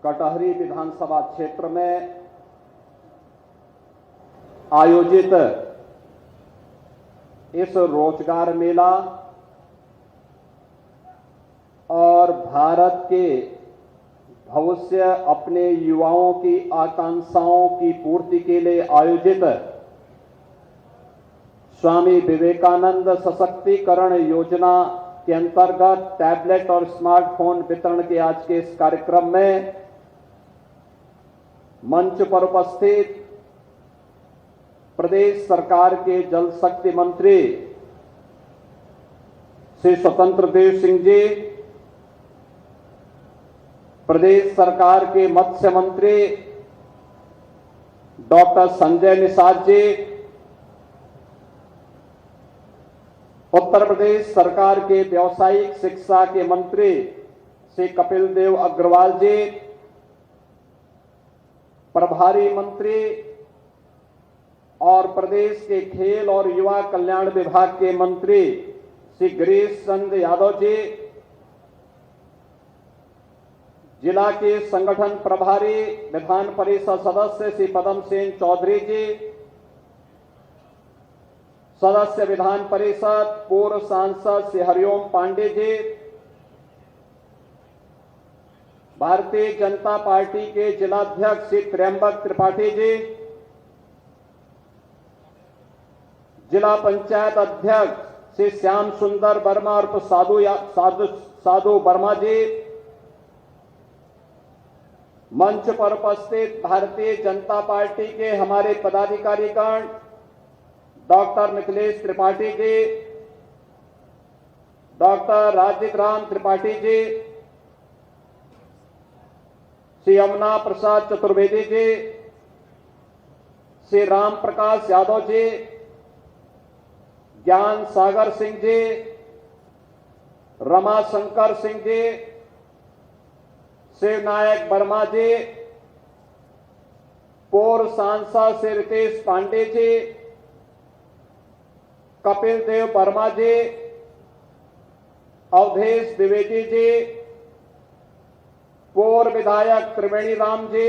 कटहरी विधानसभा क्षेत्र में आयोजित इस रोजगार मेला और भारत के भविष्य अपने युवाओं की आकांक्षाओं की पूर्ति के लिए आयोजित स्वामी विवेकानंद सशक्तिकरण योजना के अंतर्गत टैबलेट और स्मार्टफोन वितरण के आज के इस कार्यक्रम में मंच पर उपस्थित प्रदेश सरकार के जल शक्ति मंत्री श्री स्वतंत्र देव सिंह जी, प्रदेश सरकार के मत्स्य मंत्री डॉक्टर संजय निषाद जी, उत्तर प्रदेश सरकार के व्यावसायिक शिक्षा के मंत्री श्री कपिल देव अग्रवाल जी, प्रभारी मंत्री और प्रदेश के खेल और युवा कल्याण विभाग के मंत्री श्री गिरीश चंद्र यादव जी, जिला के संगठन प्रभारी विधान परिषद सदस्य श्री पदम सेन चौधरी जी, सदस्य विधान परिषद पूर्व सांसद श्री हरिओम पांडे जी, भारतीय जनता पार्टी के जिलाध्यक्ष श्री त्र्यंबक त्रिपाठी जी, जिला पंचायत अध्यक्ष श्री श्याम सुंदर वर्मा और साधु वर्मा जी, मंच पर उपस्थित भारतीय जनता पार्टी के हमारे पदाधिकारीगण डॉक्टर मिथिलेश त्रिपाठी जी, डॉक्टर राजीव राम त्रिपाठी जी, श्री यमुना प्रसाद चतुर्वेदी जी, श्री राम प्रकाश यादव जी, ज्ञान सागर सिंह जी, रमा शंकर सिंह जी, शिव नायक वर्मा जी, पूर्व सांसद श्री रितेश पांडे जी, कपिल देव वर्मा जी, अवधेश द्विवेदी जी, पूर्व विधायक त्रिवेणी राम जी,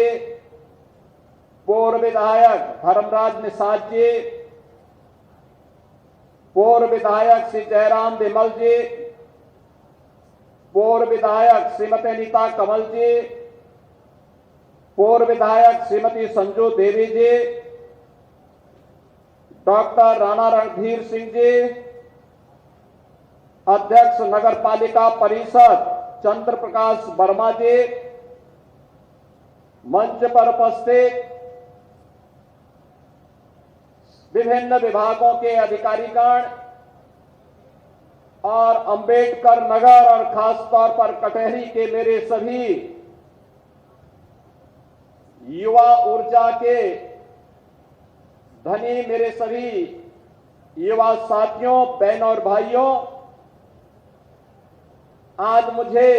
पूर्व विधायक धर्मराज निषाद जी, पूर्व विधायक श्री जयराम विमल जी, पूर्व विधायक श्रीमती नीता कमल जी, पूर्व विधायक श्रीमती संजू देवी जी, डॉक्टर राणा रणधीर सिंह जी, अध्यक्ष नगर पालिका परिषद चंद्र प्रकाश वर्मा जी, मंच पर उपस्थित विभिन्न विभागों के अधिकारीगण और अंबेडकर नगर और खास तौर पर कटहरी के मेरे सभी युवा ऊर्जा के धनी मेरे सभी युवा साथियों, बहनों और भाइयों, आज मुझे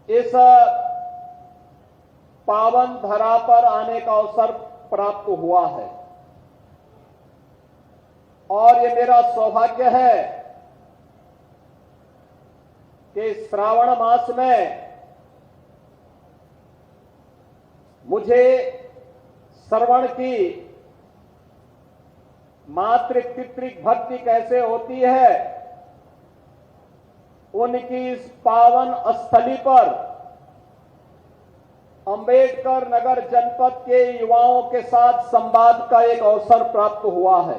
इस पावन धरा पर आने का अवसर प्राप्त हुआ है और ये मेरा सौभाग्य है कि श्रावण मास में मुझे श्रवण की मातृपितृ भक्ति कैसे होती है, उनकी इस पावन स्थली पर अंबेडकर नगर जनपद के युवाओं के साथ संवाद का एक अवसर प्राप्त हुआ है।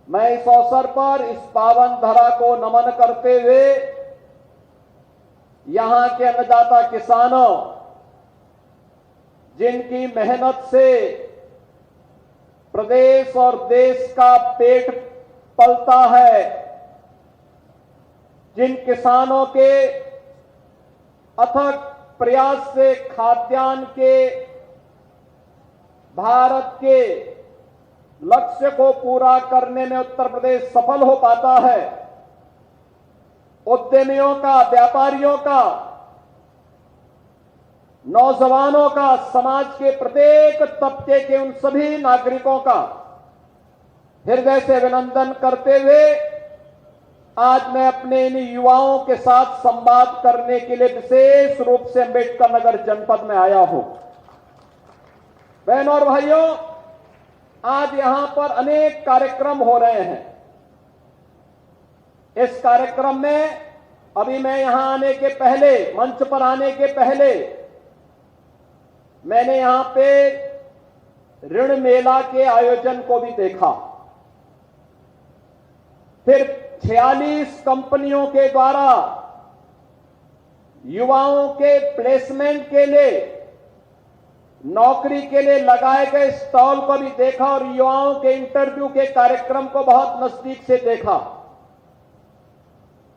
मैं इस अवसर पर इस पावन धरा को नमन करते हुए यहां के अन्नदाता किसानों, जिनकी मेहनत से प्रदेश और देश का पेट पलता है, जिन किसानों के अथक प्रयास से खाद्यान्न के भारत के लक्ष्य को पूरा करने में उत्तर प्रदेश सफल हो पाता है, उद्यमियों का, व्यापारियों का, नौजवानों का, समाज के प्रत्येक तबके के उन सभी नागरिकों का हृदय से अभिनंदन करते हुए आज मैं अपने इन युवाओं के साथ संवाद करने के लिए विशेष रूप से अंबेडकर नगर जनपद में आया हूं। बहनों और भाइयों, आज यहां पर अनेक कार्यक्रम हो रहे हैं। इस कार्यक्रम में अभी मैं यहां आने के पहले, मंच पर आने के पहले, मैंने यहां पे ऋण मेला के आयोजन को भी देखा। फिर 46 कंपनियों के द्वारा युवाओं के प्लेसमेंट के लिए, नौकरी के लिए लगाए गए स्टॉल को भी देखा और युवाओं के इंटरव्यू के कार्यक्रम को बहुत नजदीक से देखा।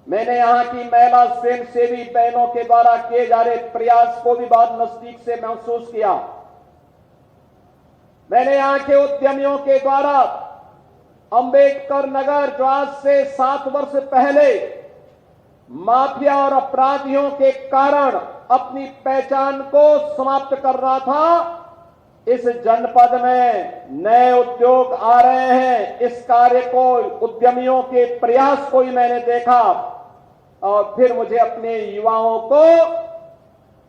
मैंने यहां की महिला स्वयंसेवी बहनों के द्वारा किए जा रहे प्रयास को भी बहुत नजदीक से महसूस किया। मैंने यहां के उद्यमियों के द्वारा अंबेडकर नगर, जो आज से 7 वर्ष पहले माफिया और अपराधियों के कारण अपनी पहचान को समाप्त कर रहा था, इस जनपद में नए उद्योग आ रहे हैं। इस कार्य को, उद्यमियों के प्रयास को ही मैंने देखा और फिर मुझे अपने युवाओं को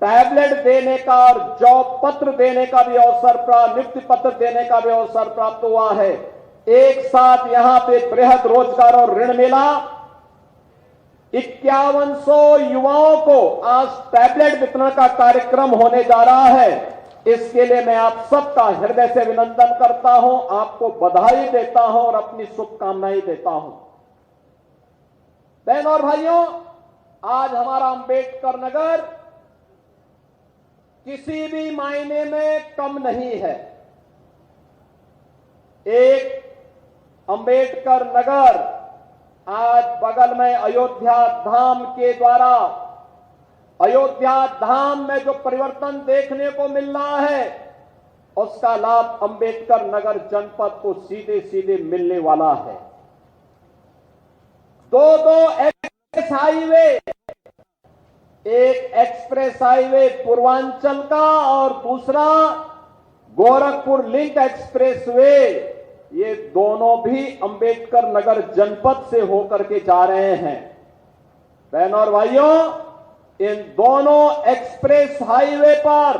टैबलेट देने का और जॉब पत्र देने का भी अवसर प्राप्त, नियुक्ति पत्र देने का भी अवसर प्राप्त हुआ है। एक साथ यहां पे बृहद रोजगार और ऋण मेला, 5100 युवाओं को आज टैबलेट वितरण का कार्यक्रम होने जा रहा है। इसके लिए मैं आप सबका हृदय से अभिनंदन करता हूं, आपको बधाई देता हूं और अपनी शुभकामनाएं देता हूं। बहनों और भाइयों, आज हमारा अंबेडकर नगर किसी भी मायने में कम नहीं है। एक अंबेडकर नगर आज बगल में अयोध्या धाम के द्वारा, अयोध्या धाम में जो परिवर्तन देखने को मिल रहा है, उसका लाभ अंबेडकर नगर जनपद को सीधे सीधे मिलने वाला है। दो एक्सप्रेस हाईवे, एक एक्सप्रेस हाईवे पूर्वांचल का और दूसरा गोरखपुर लिंक एक्सप्रेस वे, ये दोनों भी अंबेडकर नगर जनपद से होकर के जा रहे हैं। बहनों और भाइयों, इन दोनों एक्सप्रेस हाईवे पर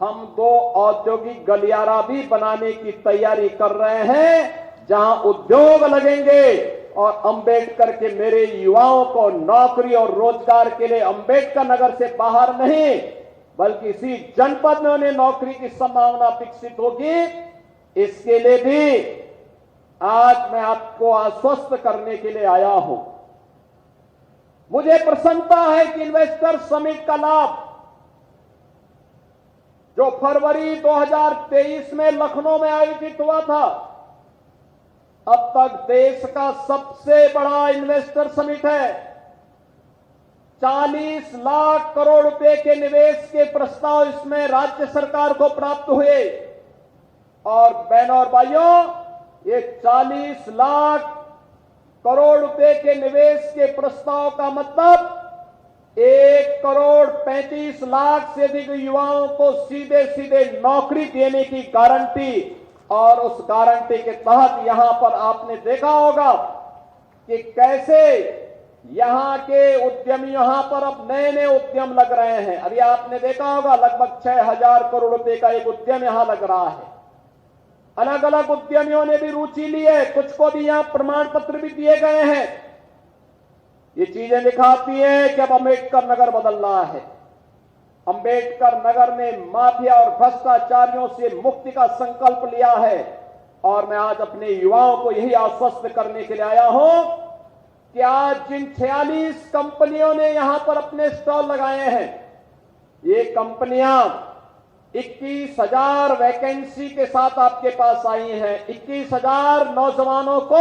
हम 2 औद्योगिक गलियारा भी बनाने की तैयारी कर रहे हैं, जहां उद्योग लगेंगे और अंबेडकर के मेरे युवाओं को नौकरी और रोजगार के लिए अंबेडकर नगर से बाहर नहीं, बल्कि इसी जनपद में उन्हें नौकरी की संभावना विकसित होगी। इसके लिए भी आज मैं आपको आश्वस्त करने के लिए आया हूं। मुझे प्रसन्नता है कि इन्वेस्टर समिट का लाभ, जो फरवरी 2023 में लखनऊ में आयोजित हुआ था, अब तक देश का सबसे बड़ा इन्वेस्टर समिट है। 40 लाख करोड़ रुपए के निवेश के प्रस्ताव इसमें राज्य सरकार को प्राप्त हुए। और बहनों और भाइयों, ये 40 लाख करोड़ रुपए के निवेश के प्रस्ताव का मतलब 1 करोड़ 35 लाख से अधिक युवाओं को सीधे सीधे नौकरी देने की गारंटी। और उस गारंटी के तहत यहां पर आपने देखा होगा कि कैसे यहां के उद्यमी, यहां पर अब नए नए उद्यम लग रहे हैं। अभी आपने देखा होगा लगभग 6000 करोड़ रुपए का एक उद्यम यहां लग रहा है। अलग अलग उद्यमियों ने भी रुचि ली है, कुछ को भी यहां प्रमाण पत्र भी दिए गए हैं। ये चीजें दिखाती हैं कि अब अंबेडकर नगर बदल रहा है। अंबेडकर नगर ने माफिया और भ्रष्टाचारियों से मुक्ति का संकल्प लिया है। और मैं आज अपने युवाओं को यही आश्वस्त करने के लिए आया हूं कि आज जिन 46 कंपनियों ने यहां पर अपने स्टॉल लगाए हैं, ये कंपनियां 21,000 वैकेंसी के साथ आपके पास आई हैं। 21,000 नौजवानों को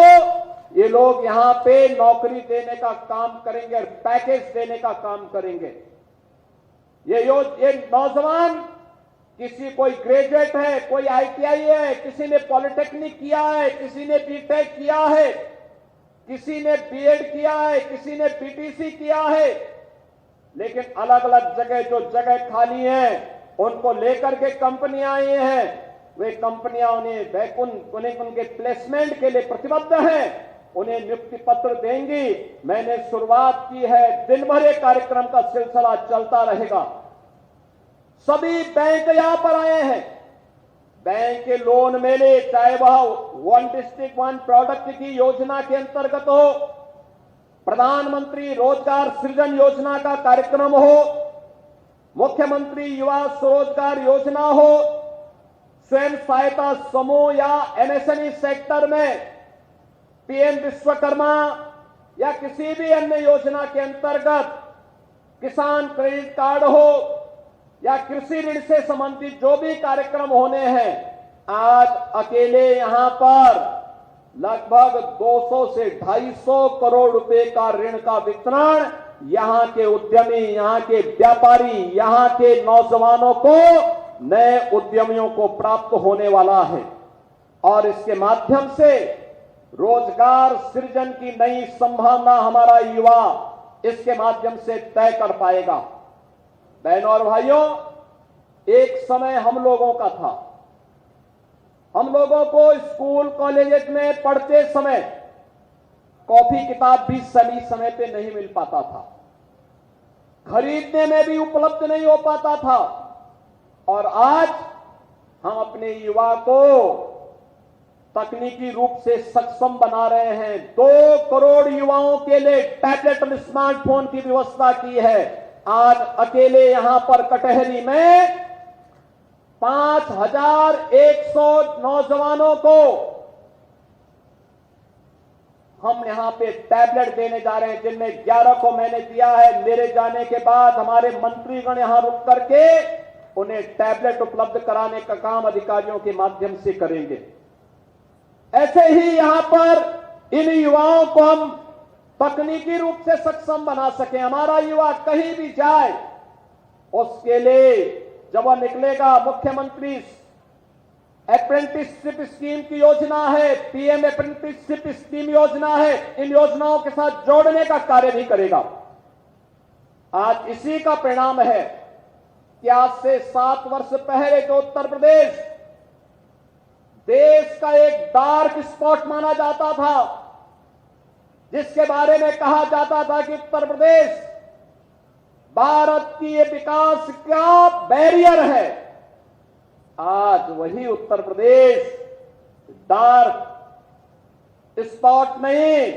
ये लोग यहां पे नौकरी देने का काम करेंगे और पैकेज देने का काम करेंगे। ये नौजवान, किसी कोई ग्रेजुएट है, कोई आईटीआई है, किसी ने पॉलिटेक्निक किया है, किसी ने बीटेक किया है, किसी ने बीएड किया है, किसी ने पीटीसी किया है, लेकिन अलग अलग जगह जो जगह खाली है उनको लेकर के कंपनियां आई हैं। वे कंपनियां उन्हें उनके प्लेसमेंट के लिए प्रतिबद्ध हैं उन्हें नियुक्ति पत्र देंगी। मैंने शुरुआत की है, दिन भर एक कार्यक्रम का सिलसिला चलता रहेगा। सभी बैंक यहां पर आए हैं। बैंक के लोन मेले, चाहे वह वन डिस्ट्रिक्ट वन प्रोडक्ट की योजना के अंतर्गत हो, प्रधानमंत्री रोजगार सृजन योजना का कार्यक्रम हो, मुख्यमंत्री युवा स्वरोजगार योजना हो, स्वयं सहायता समूह या एमएसएमई सेक्टर में पीएम विश्वकर्मा या किसी भी अन्य योजना के अंतर्गत किसान क्रेडिट कार्ड हो या कृषि ऋण से संबंधित जो भी कार्यक्रम होने हैं, आज अकेले यहां पर लगभग 200 से 250 करोड़ रुपए का ऋण का वितरण यहां के उद्यमी, यहां के व्यापारी, यहां के नौजवानों को, नए उद्यमियों को प्राप्त होने वाला है। और इसके माध्यम से रोजगार सृजन की नई संभावना हमारा युवा इसके माध्यम से तय कर पाएगा। बहनों और भाइयों, एक समय हम लोगों का था, हम लोगों को स्कूल कॉलेज में पढ़ते समय कॉपी किताब भी सही समय पे नहीं मिल पाता था, खरीदने में भी उपलब्ध नहीं हो पाता था। और आज हम अपने युवा को तकनीकी रूप से सक्षम बना रहे हैं। 2 करोड़ युवाओं के लिए टैबलेट और स्मार्टफोन की व्यवस्था की है। आज अकेले यहां पर कटहरी में 5100 नौजवानों को हम यहां पे टैबलेट देने जा रहे हैं, जिनमें 11 को मैंने दिया है। मेरे जाने के बाद हमारे मंत्रीगण यहां रुक करके उन्हें टैबलेट उपलब्ध कराने का काम अधिकारियों के माध्यम से करेंगे। ऐसे ही यहां पर इन युवाओं को हम तकनीकी रूप से सक्षम बना सके। हमारा युवा कहीं भी जाए, उसके लिए जब वह निकलेगा, मुख्यमंत्री अप्रेंटिसशिप स्कीम की योजना है, पीएम अप्रेंटिसशिप स्कीम योजना है, इन योजनाओं के साथ जोड़ने का कार्य भी करेगा। आज इसी का परिणाम है कि आज से 7 वर्ष पहले जो उत्तर प्रदेश देश का एक डार्क स्पॉट माना जाता था, जिसके बारे में कहा जाता था कि उत्तर प्रदेश भारत की विकास का बैरियर है, आज वही उत्तर प्रदेश डार्क स्पॉट नहीं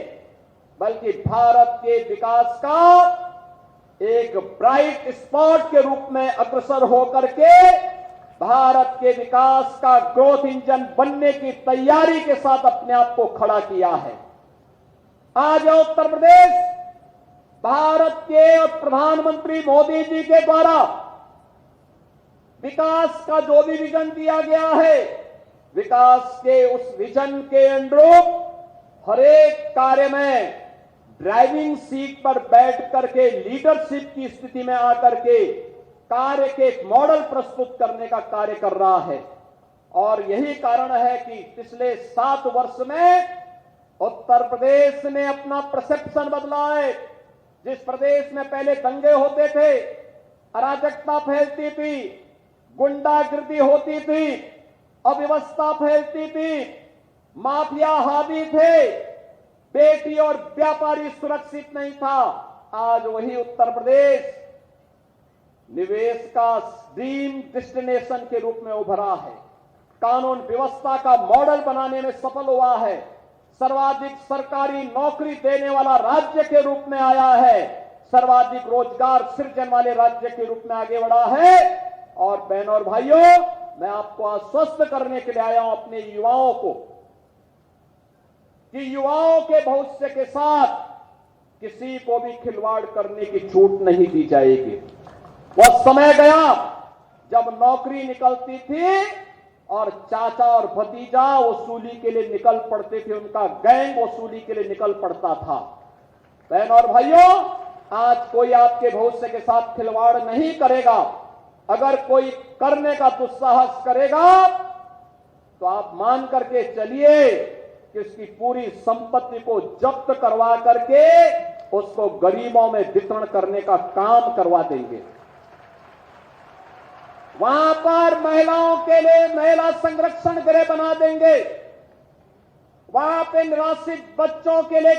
बल्कि भारत के विकास का एक ब्राइट स्पॉट के रूप में अग्रसर होकर के भारत के विकास का ग्रोथ इंजन बनने की तैयारी के साथ अपने आप को खड़ा किया है। आज उत्तर प्रदेश भारत के और प्रधानमंत्री मोदी जी के द्वारा विकास का जो भी विजन दिया गया है, विकास के उस विजन के अनुरूप हर एक कार्य में ड्राइविंग सीट पर बैठ करके लीडरशिप की स्थिति में आकर के कार्य के एक मॉडल प्रस्तुत करने का कार्य कर रहा है। और यही कारण है कि पिछले 7 वर्ष में उत्तर प्रदेश ने अपना परसेप्शन बदला है। जिस प्रदेश में पहले दंगे होते थे, अराजकता फैलती थी, गुंडागिर्दी होती थी, अव्यवस्था फैलती थी, माफिया हावी थे, बेटी और व्यापारी सुरक्षित नहीं था, आज वही उत्तर प्रदेश निवेश का ड्रीम डेस्टिनेशन के रूप में उभरा है, कानून व्यवस्था का मॉडल बनाने में सफल हुआ है, सर्वाधिक सरकारी नौकरी देने वाला राज्य के रूप में आया है, सर्वाधिक रोजगार सृजन वाले राज्य के रूप में आगे बढ़ा है। और बहनों और भाइयों, मैं आपको आश्वस्त करने के लिए आया हूं अपने युवाओं को कि युवाओं के भविष्य के साथ किसी को भी खिलवाड़ करने की छूट नहीं दी जाएगी। वह समय गया जब नौकरी निकलती थी और चाचा और भतीजा वसूली के लिए निकल पड़ते थे, उनका गैंग वसूली के लिए निकल पड़ता था। बहनों और भाइयों, आज कोई आपके भविष्य के साथ खिलवाड़ नहीं करेगा। अगर कोई करने का दुस्साहस करेगा तो आप मान करके चलिए कि उसकी पूरी संपत्ति को जब्त करवा करके उसको गरीबों में वितरण करने का काम करवा देंगे। वहां पर महिलाओं के लिए महिला संरक्षण गृह बना देंगे, वहां पे निराश्रित बच्चों के लिए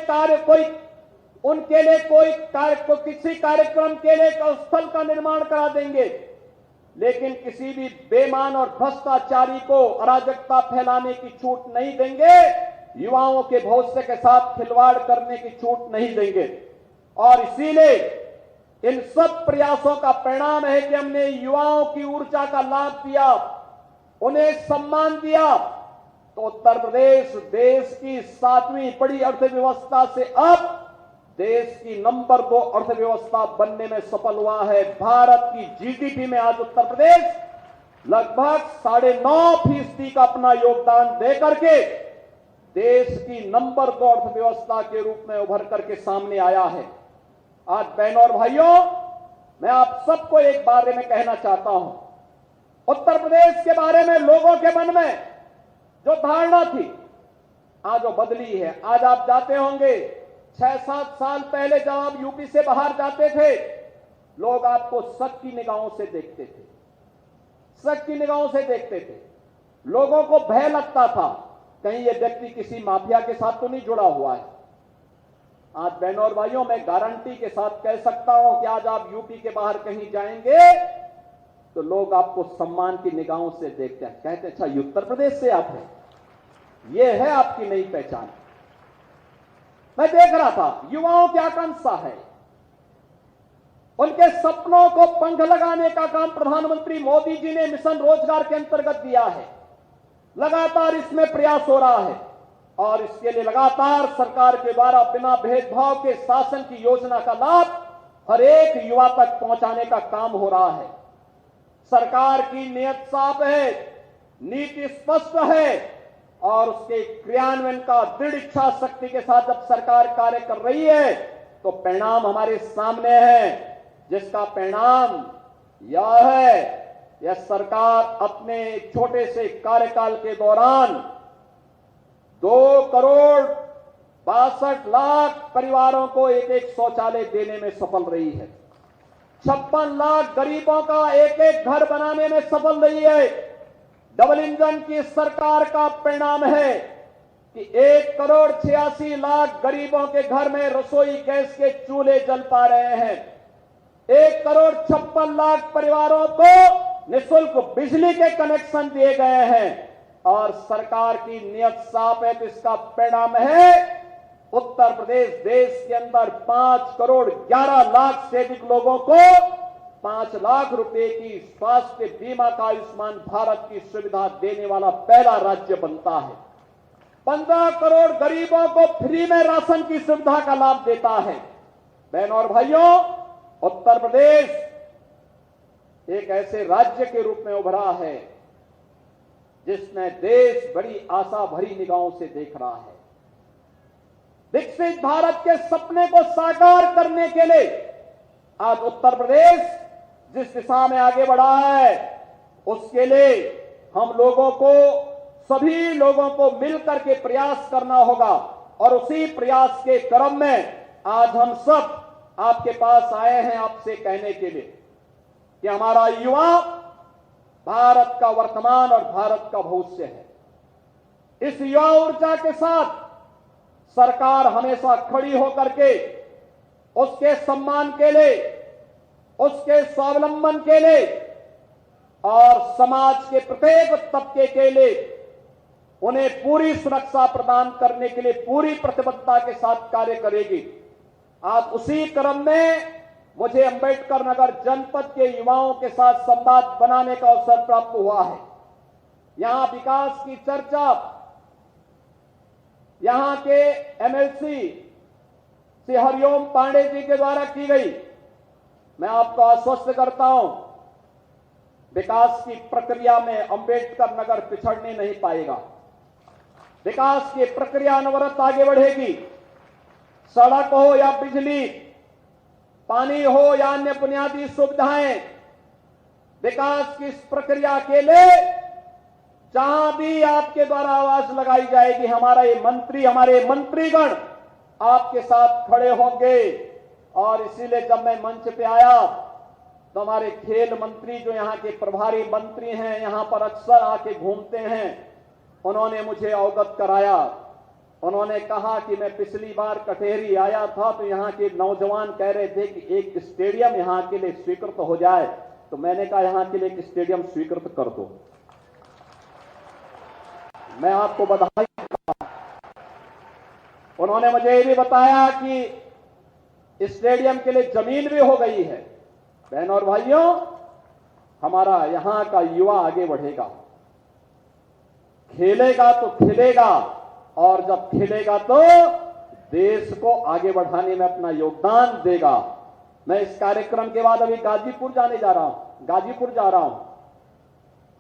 किसी कार्यक्रम के लिए एक स्थल का निर्माण करा देंगे, लेकिन किसी भी बेईमान और भ्रष्टाचारी को अराजकता फैलाने की छूट नहीं देंगे, युवाओं के भविष्य के साथ खिलवाड़ करने की छूट नहीं देंगे। और इसीलिए इन सब प्रयासों का परिणाम है कि हमने युवाओं की ऊर्जा का लाभ दिया, उन्हें सम्मान दिया, तो उत्तर प्रदेश देश की 7वीं बड़ी अर्थव्यवस्था से अब देश की नंबर 2 अर्थव्यवस्था बनने में सफल हुआ है। भारत की जीडीपी में आज उत्तर प्रदेश लगभग 9.5% का अपना योगदान दे करके देश की नंबर 2 अर्थव्यवस्था के रूप में उभर करके सामने आया है। आज बहनों और भाइयों, मैं आप सबको एक बारे में कहना चाहता हूं, उत्तर प्रदेश के बारे में लोगों के मन में जो धारणा थी आज वो बदली है। आज आप जाते होंगे, 6-7 साल पहले जब आप यूपी से बाहर जाते थे, लोग आपको शक की निगाहों से देखते थे, शक की निगाहों से देखते थे। लोगों को भय लगता था, कहीं ये व्यक्ति किसी माफिया के साथ तो नहीं जुड़ा हुआ है। आज बहनों और भाइयों, मैं गारंटी के साथ कह सकता हूं कि आज आप यूपी के बाहर कहीं जाएंगे तो लोग आपको सम्मान की निगाहों से देखते हैं, कहते हैं अच्छा ये उत्तर प्रदेश से आप हैं, ये है आपकी नई पहचान। मैं देख रहा था युवाओं की आकांक्षा है, उनके सपनों को पंख लगाने का काम प्रधानमंत्री मोदी जी ने मिशन रोजगार के अंतर्गत दिया है। लगातार इसमें प्रयास हो रहा है और इसके लिए लगातार सरकार के द्वारा बिना भेदभाव के शासन की योजना का लाभ हर एक युवा तक पहुंचाने का काम हो रहा है। सरकार की नीयत साफ है, नीति स्पष्ट है और उसके क्रियान्वयन का दृढ़ इच्छा शक्ति के साथ जब सरकार कार्य कर रही है तो परिणाम हमारे सामने है, जिसका परिणाम यह है, यह सरकार अपने छोटे से कार्यकाल के दौरान 2,62,00,000 परिवारों को एक शौचालय देने में सफल रही है। 56 लाख गरीबों का एक घर बनाने में सफल रही है। डबल इंजन की सरकार का परिणाम है कि 1,86,00,000 गरीबों के घर में रसोई गैस के चूल्हे जल पा रहे हैं। 1,56,00,000 परिवारों को निःशुल्क बिजली के कनेक्शन दिए गए हैं और सरकार की नीयत साफ है। तो इसका परिणाम है उत्तर प्रदेश देश के अंदर 5,11,00,000 से अधिक लोगों को 5 लाख रुपए की स्वास्थ्य बीमा का आयुष्मान भारत की सुविधा देने वाला पहला राज्य बनता है। 15 करोड़ गरीबों को फ्री में राशन की सुविधा का लाभ देता है। बहनों और भाइयों, उत्तर प्रदेश एक ऐसे राज्य के रूप में उभरा है जिसमें देश बड़ी आशा भरी निगाहों से देख रहा है। विकसित भारत के सपने को साकार करने के लिए आज उत्तर प्रदेश जिस दिशा में आगे बढ़ा है, उसके लिए हम लोगों को, सभी लोगों को मिलकर के प्रयास करना होगा और उसी प्रयास के क्रम में आज हम सब आपके पास आए हैं आपसे कहने के लिए कि हमारा युवा भारत का वर्तमान और भारत का भविष्य है। इस युवा ऊर्जा के साथ सरकार हमेशा खड़ी होकर के उसके सम्मान के लिए, उसके स्वावलंबन के लिए और समाज के प्रत्येक तबके के लिए उन्हें पूरी सुरक्षा प्रदान करने के लिए पूरी प्रतिबद्धता के साथ कार्य करेगी। आज उसी क्रम में मुझे अंबेडकर नगर जनपद के युवाओं के साथ संवाद बनाने का अवसर प्राप्त हुआ है। यहां विकास की चर्चा यहां के एमएलसी श्री हरिओम पांडे जी के द्वारा की गई। मैं आपको आश्वस्त करता हूं, विकास की प्रक्रिया में अंबेडकर नगर पिछड़ने नहीं पाएगा। विकास की प्रक्रिया अनवरत आगे बढ़ेगी। सड़क हो या बिजली, पानी हो या अन्य बुनियादी सुविधाएं, विकास की इस प्रक्रिया के लिए जहां भी आपके द्वारा आवाज लगाई जाएगी, हमारे मंत्रीगण आपके साथ खड़े होंगे। और इसीलिए जब मैं मंच पे आया तो हमारे खेल मंत्री जो यहाँ के प्रभारी मंत्री हैं, यहाँ पर अक्सर आके घूमते हैं, उन्होंने मुझे अवगत कराया उन्होंने कहा कि मैं पिछली बार कटेहरी आया था तो यहां के नौजवान कह रहे थे कि एक स्टेडियम यहां के लिए स्वीकृत हो जाए, तो मैंने कहा यहां के लिए एक स्टेडियम स्वीकृत कर दो। मैं आपको बधाई देता हूं। उन्होंने मुझे ये भी बताया कि स्टेडियम के लिए जमीन भी हो गई है। बहनों और भाइयों, हमारा यहां का युवा आगे बढ़ेगा, खेलेगा तो खिलेगा, और जब खिलेगा तो देश को आगे बढ़ाने में अपना योगदान देगा। मैं इस कार्यक्रम के बाद अभी गाजीपुर जा रहा हूं।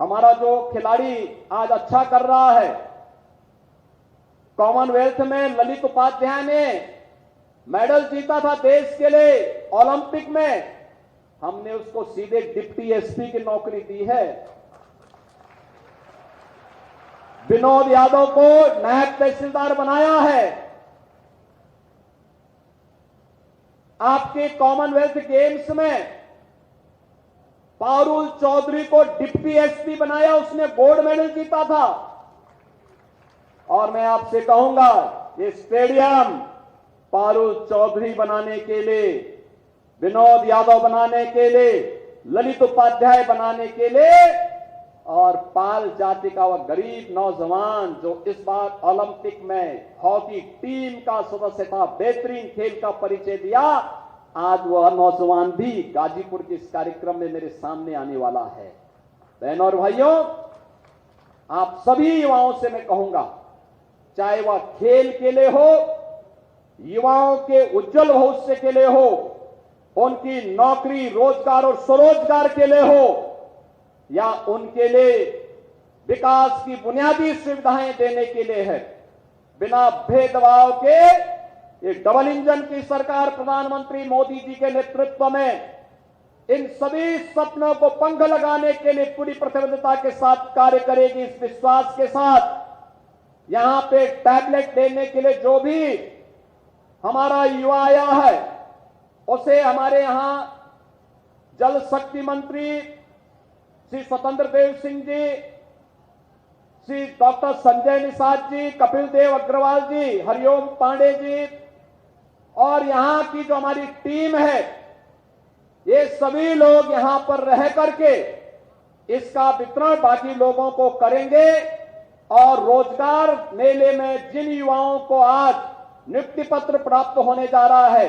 हमारा जो खिलाड़ी आज अच्छा कर रहा है, कॉमनवेल्थ में ललित उपाध्याय ने मेडल जीता था देश के लिए ओलंपिक में, हमने उसको सीधे डिप्टी एसपी की नौकरी दी है। विनोद यादव को नायब तहसीलदार बनाया है। आपके कॉमनवेल्थ गेम्स में पारुल चौधरी को डिप्टी एसपी बनाया, उसने गोल्ड मेडल जीता था। और मैं आपसे कहूंगा, ये स्टेडियम पारुल चौधरी बनाने के लिए, विनोद यादव बनाने के लिए, ललित उपाध्याय बनाने के लिए, और पाल जाति का वह गरीब नौजवान जो इस बार ओलंपिक में हॉकी टीम का सदस्य था, बेहतरीन खेल का परिचय दिया, आज वह नौजवान भी गाजीपुर के इस कार्यक्रम में मेरे सामने आने वाला है। बहनों और भाइयों, आप सभी युवाओं से मैं कहूंगा, चाहे वह खेल के लिए हो, युवाओं के उज्जवल भविष्य के लिए हो, उनकी नौकरी, रोजगार और स्वरोजगार के लिए हो, या उनके लिए विकास की बुनियादी सुविधाएं देने के लिए है, बिना भेदभाव के ये डबल इंजन की सरकार प्रधानमंत्री मोदी जी के नेतृत्व में इन सभी सपनों को पंख लगाने के लिए पूरी प्रतिबद्धता के साथ कार्य करेगी। इस विश्वास के साथ यहां पे टैबलेट देने के लिए जो भी हमारा युवा आया है, उसे हमारे यहां जल शक्ति मंत्री श्री स्वतंत्र देव सिंह जी, श्री डॉक्टर संजय निषाद जी, कपिल देव अग्रवाल जी, हरिओम पांडे जी, और यहां की जो हमारी टीम है, ये सभी लोग यहां पर रह करके इसका वितरण बाकी लोगों को करेंगे। और रोजगार मेले में जिन युवाओं को आज नियुक्ति पत्र प्राप्त होने जा रहा है,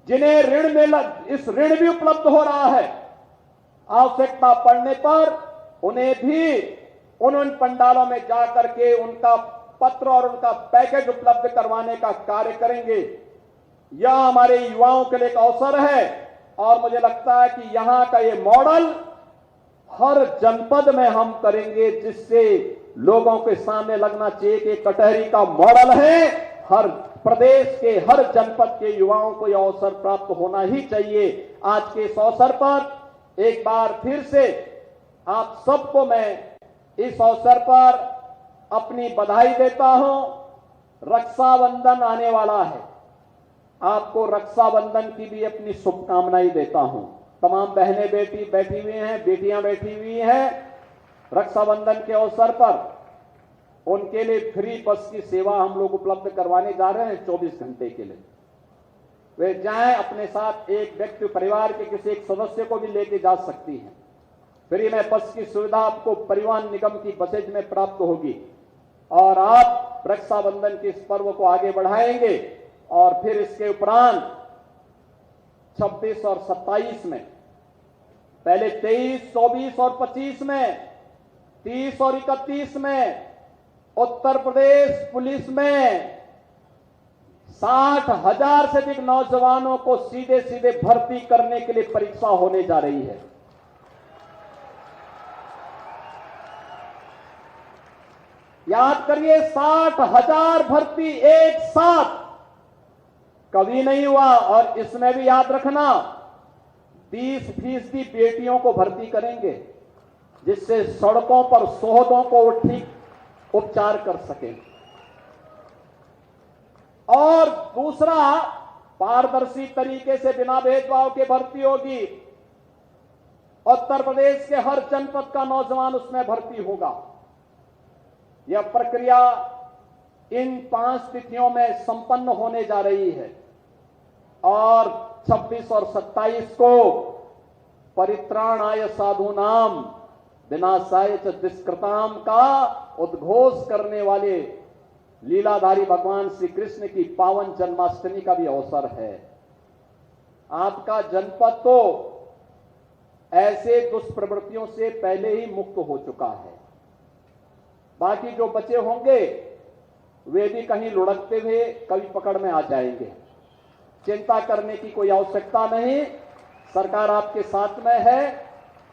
जिन्हें ऋण मेला, इस ऋण भी उपलब्ध हो रहा है, आवश्यकता पड़ने पर उन्हें भी उन पंडालों में जाकर के उनका पत्र और उनका पैकेज उपलब्ध करवाने का कार्य करेंगे। यह हमारे युवाओं के लिए एक अवसर है, और मुझे लगता है कि यहां का ये मॉडल हर जनपद में हम करेंगे, जिससे लोगों के सामने लगना चाहिए कि कटहरी का मॉडल है। हर प्रदेश के हर जनपद के युवाओं को यह अवसर प्राप्त होना ही चाहिए। आज के इस अवसर पर एक बार फिर से आप सबको मैं इस अवसर पर अपनी बधाई देता हूं। रक्षाबंधन आने वाला है, आपको रक्षाबंधन की भी अपनी शुभकामनाएं देता हूं। तमाम बहनें बैठी हुई हैं, बेटियां बैठी हुई हैं। रक्षाबंधन के अवसर पर उनके लिए फ्री बस की सेवा हम लोग उपलब्ध करवाने जा रहे हैं 24 घंटे के लिए। वे जाएं, अपने साथ एक व्यक्ति, परिवार के किसी एक सदस्य को भी लेके जा सकती हैं। फ्री में बस की सुविधा आपको परिवहन निगम की बसेज में प्राप्त होगी, और आप रक्षाबंधन के इस पर्व को आगे बढ़ाएंगे। और फिर इसके उपरांत 26 और 27 में, पहले 23, 24 और 25 में, 30 और 31 में उत्तर प्रदेश पुलिस में 60,000 से अधिक नौजवानों को सीधे सीधे भर्ती करने के लिए परीक्षा होने जा रही है। याद करिए, 60,000 भर्ती एक साथ कभी नहीं हुआ। और इसमें भी याद रखना, 30% बेटियों को भर्ती करेंगे, जिससे सड़कों पर शोहदों को ठीक उपचार कर सकें। और दूसरा, पारदर्शी तरीके से बिना भेदभाव के भर्ती होगी। उत्तर प्रदेश के हर जनपद का नौजवान उसमें भर्ती होगा। यह प्रक्रिया इन 5 तिथियों में संपन्न होने जा रही है और 26 और 27 को परित्राणाय साधूनाम विनाशाय च दुष्कृताम का उद्घोष करने वाले लीलाधारी भगवान श्री कृष्ण की पावन जन्माष्टमी का भी अवसर है। आपका जनपद तो ऐसे दुष्प्रवृत्तियों से पहले ही मुक्त हो चुका है। बाकी जो बचे होंगे वे भी कहीं लुढ़कते हुए कभी पकड़ में आ जाएंगे। चिंता करने की कोई आवश्यकता नहीं, सरकार आपके साथ में है।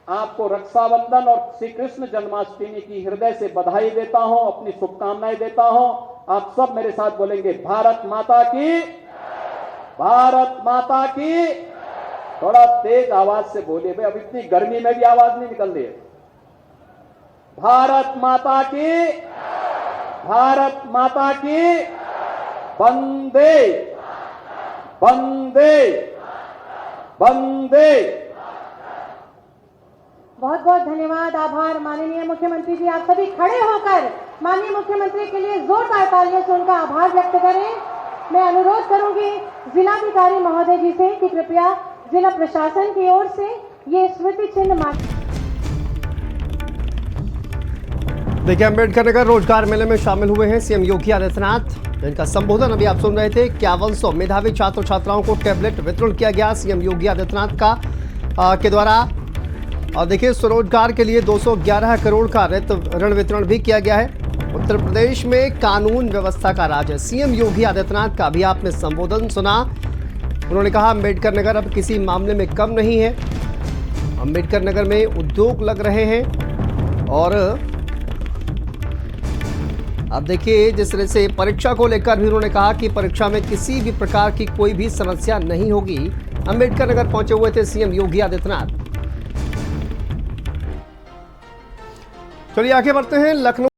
आपको रक्षाबंधन और श्री कृष्ण जन्माष्टमी की हृदय से बधाई देता हूं, अपनी शुभकामनाएं देता हूं। आप सब मेरे साथ बोलेंगे भारत माता की, भारत माता की। थोड़ा तेज आवाज से बोलिए भाई, अब इतनी गर्मी में भी आवाज नहीं निकल रही है। भारत माता की, भारत माता की। वंदे वंदे वंदे। बहुत बहुत धन्यवाद, आभार माननीय मुख्यमंत्री जी। आप सभी खड़े होकर माननीय मुख्यमंत्री के लिए जोरदार तालियों से उनका आभार व्यक्त करें। मैं अनुरोध करूंगी जिलाधिकारी महोदय जी से कि कृपया जिला प्रशासन की ओर से ये स्मृति चिन्ह देखिए, अम्बेडकर नगर रोजगार मेले में शामिल हुए हैं सीएम योगी आदित्यनाथ। इनका संबोधन अभी आप सुन रहे थे। 5100 मेधावी छात्र छात्राओं को टैबलेट वितरण किया गया सीएम योगी आदित्यनाथ के द्वारा। और देखिए, स्वरोजगार के लिए 211 करोड़ का ऋण वितरण भी किया गया है। उत्तर प्रदेश में कानून व्यवस्था का राज है। सीएम योगी आदित्यनाथ का भी आपने संबोधन सुना। उन्होंने कहा अम्बेडकर नगर अब किसी मामले में कम नहीं है। अम्बेडकर नगर में उद्योग लग रहे हैं। और अब देखिए, जिस तरह से परीक्षा को लेकर भी उन्होंने कहा कि परीक्षा में किसी भी प्रकार की कोई भी समस्या नहीं होगी। अम्बेडकर नगर पहुंचे हुए थे सीएम योगी आदित्यनाथ। चलिए आगे बढ़ते हैं। लखनऊ